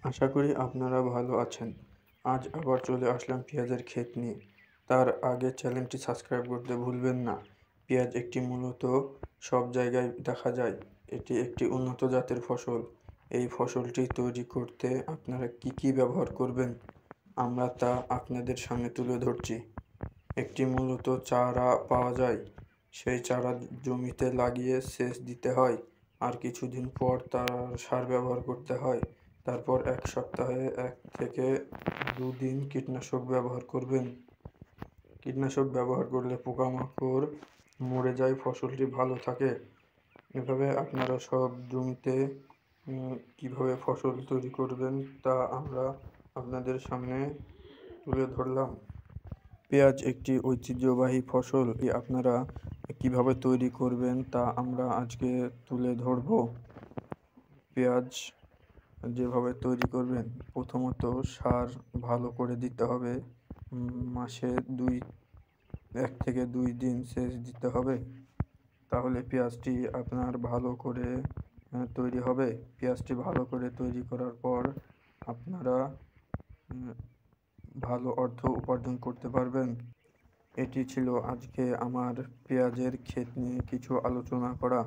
আশা করি আপনারা ভালো আছেন। আজ আবার চলে আসলাম পেঁয়াজের ক্ষেত নিয়ে। তার আগে চ্যানেলটি সাবস্ক্রাইব করতে ভুলবেন না। পেঁয়াজ একটি মূলত সব জায়গায় দেখা যায়। এটি একটি উন্নত জাতের ফসল। এই ফসলটি তৈরি করতে আপনারা কি ব্যবহার করবেন, আমরা তা আপনাদের সামনে তুলে ধরছি। একটি মূলত চারা পাওয়া যায়। সেই চারা জমিতে লাগিয়ে সেচ দিতে হয়, আর কিছুদিন পর তার সার ব্যবহার করতে হয়। তারপর ১ সপ্তাহে ১ থেকে ২ দিন কীটনাশক ব্যবহার করবেন। কীটনাশক ব্যবহার করলে পোকামাকড় মরে যায়, ফসলটি ভালো থাকে। এভাবে আপনারা সব জমিতে কীভাবে ফসল তৈরি করবেন তা আমরা আপনাদের সামনে তুলে ধরলাম। পেঁয়াজ একটি ঐতিহ্যবাহী ফসল। আপনারা কিভাবে তৈরি করবেন তা আমরা আজকে তুলে ধরব। পেঁয়াজ যেভাবে তৈরি করবেন, প্রথমত সার ভালো করে দিতে হবে। মাসে ১ থেকে ২ দিন সেচ দিতে হবে। তাহলে পেঁয়াজটি আপনার ভালো করে তৈরি হবে। পেঁয়াজটি ভালো করে তৈরি করার পর আপনারা ভালো অর্থ উপার্জন করতে পারবেন। এটি ছিল আজকে আমার পেঁয়াজের ক্ষেত নিয়ে কিছু আলোচনা করা।